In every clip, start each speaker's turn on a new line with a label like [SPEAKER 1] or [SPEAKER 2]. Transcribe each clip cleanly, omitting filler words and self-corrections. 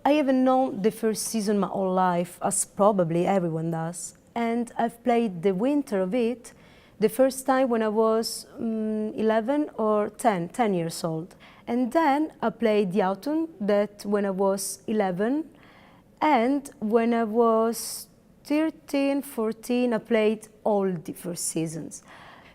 [SPEAKER 1] I haven't known the first season my whole life, as probably everyone does. And I've played the winter of it the first time when I was 11 or 10 years old. And then I played the autumn, that when I was 11. And when I was 13, 14, I played all the first seasons.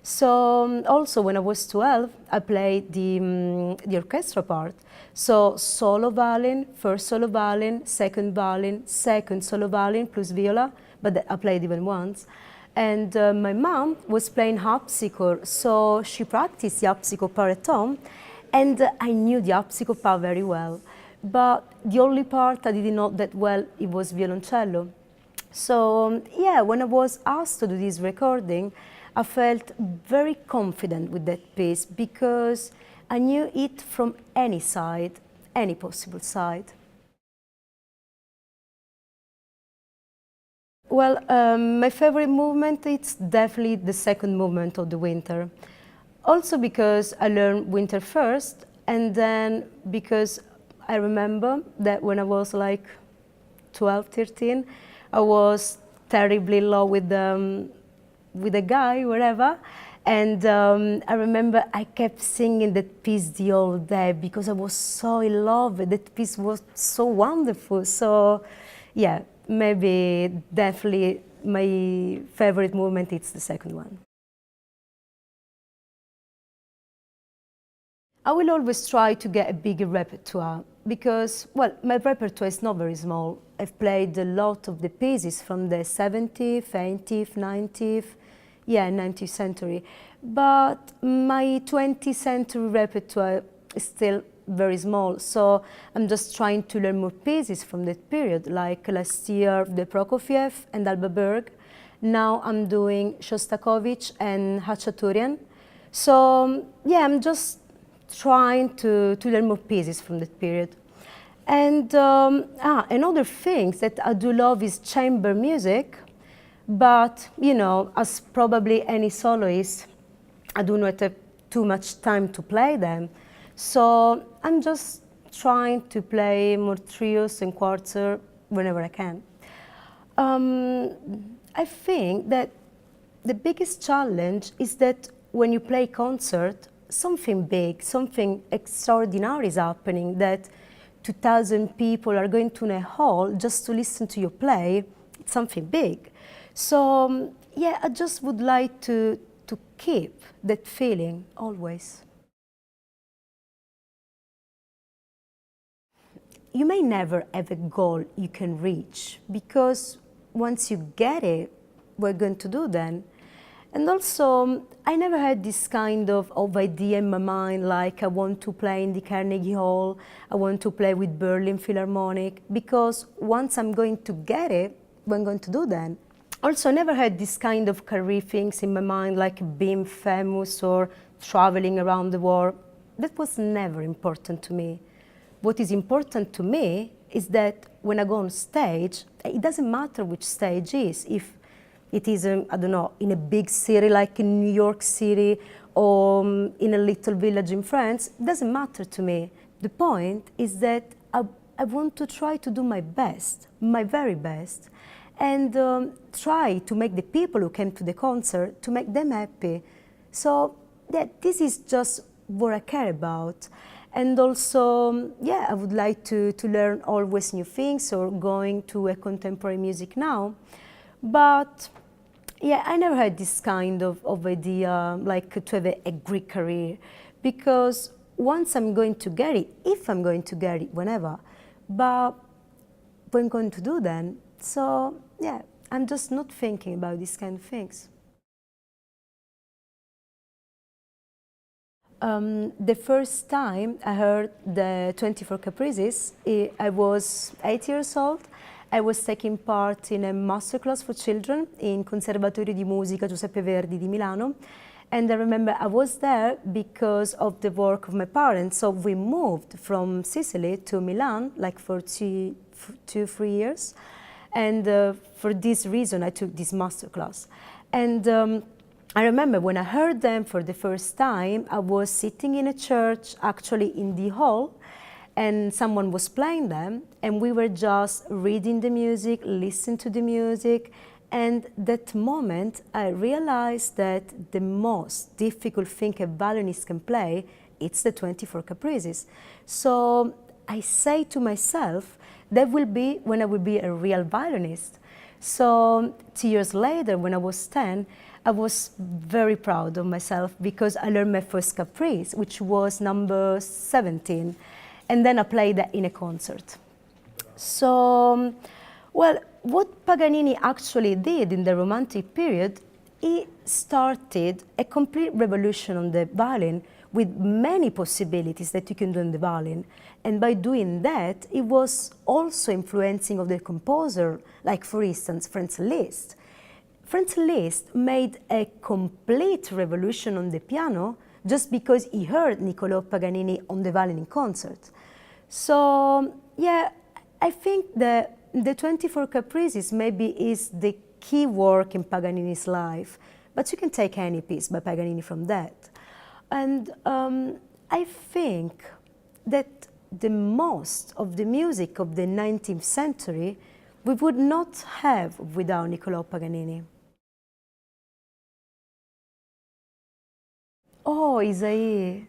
[SPEAKER 1] So also when I was 12, I played the orchestra part. So solo violin, first solo violin, second solo violin plus viola, but I played even once. And my mom was playing harpsichord, so she practiced the harpsichord part at home, and I knew the harpsichord part very well. But the only part I didn't know that well, it was violoncello. So yeah, when I was asked to do this recording, I felt very confident with that piece because I knew it from any side, any possible side. Well, my favorite movement is definitely the second movement of the winter. Also because I learned winter first, and then because I remember that when I was like 12, 13, I was terribly in love with a guy, whatever. And I remember I kept singing that piece the whole day because I was so in love. That piece was so wonderful. So, yeah, maybe definitely my favorite movement is the second one. I will always try to get a bigger repertoire because, well, my repertoire is not very small. I've played a lot of the pieces from the 70th, 80th, 90th, yeah, 19th century. But my 20th century repertoire is still very small, so I'm just trying to learn more pieces from that period, like last year, the Prokofiev and Alba Berg. Now I'm doing Shostakovich and Khachaturian. So, yeah, I'm just trying to learn more pieces from that period. And another thing that I do love is chamber music, but, you know, as probably any soloist, I do not have too much time to play them. So I'm just trying to play more trios and quarter whenever I can. I think that the biggest challenge is that when you play concert, something big, something extraordinary is happening, that 2,000 people are going to a hall just to listen to you play. It's something big. So, yeah, I just would like to keep that feeling always. You may never have a goal you can reach, because once you get it, we're going to do then. And also, I never had this kind of idea in my mind, like I want to play in the Carnegie Hall, I want to play with Berlin Philharmonic, because once I'm going to get it, what I'm going to do then? Also, I never had this kind of career things in my mind, like being famous or traveling around the world. That was never important to me. What is important to me is that when I go on stage, it doesn't matter which stage is, if it is, I don't know, in a big city like in New York City or in a little village in France, it doesn't matter to me. The point is that I want to try to do my best, my very best, and try to make the people who came to the concert, to make them happy. So yeah, this is just what I care about. And also, yeah, I would like to learn always new things or going to a contemporary music now. But yeah, I never had this kind of idea, like to have a Greek career, because once I'm going to get it, if I'm going to get it, whenever, but what I'm going to do then? So yeah, I'm just not thinking about these kind of things. The first time I heard the 24 Caprices, I was 8 years old. I was taking part in a masterclass for children in Conservatorio di Musica Giuseppe Verdi di Milano. And I remember I was there because of the work of my parents. So we moved from Sicily to Milan, like for 3 years. And for this reason, I took this masterclass. And I remember when I heard them for the first time, I was sitting in a church, actually in the hall, and someone was playing them, and we were just reading the music, listening to the music, and that moment I realized that the most difficult thing a violinist can play, it's the 24 caprices. So I say to myself, that will be when I will be a real violinist. So 2 years later, when I was 10, I was very proud of myself because I learned my first caprice, which was number 17, and then I played that in a concert. So, well, what Paganini actually did in the Romantic period, he started a complete revolution on the violin with many possibilities that you can do in the violin. And by doing that, it was also influencing of the composer, like for instance, Franz Liszt. Franz Liszt made a complete revolution on the piano just because he heard Niccolò Paganini on the violin in concert. So, yeah, I think that the 24 Caprices maybe is the key work in Paganini's life, but you can take any piece by Paganini from that. And I think that the most of the music of the 19th century we would not have without Niccolò Paganini. Oh, Isaïe.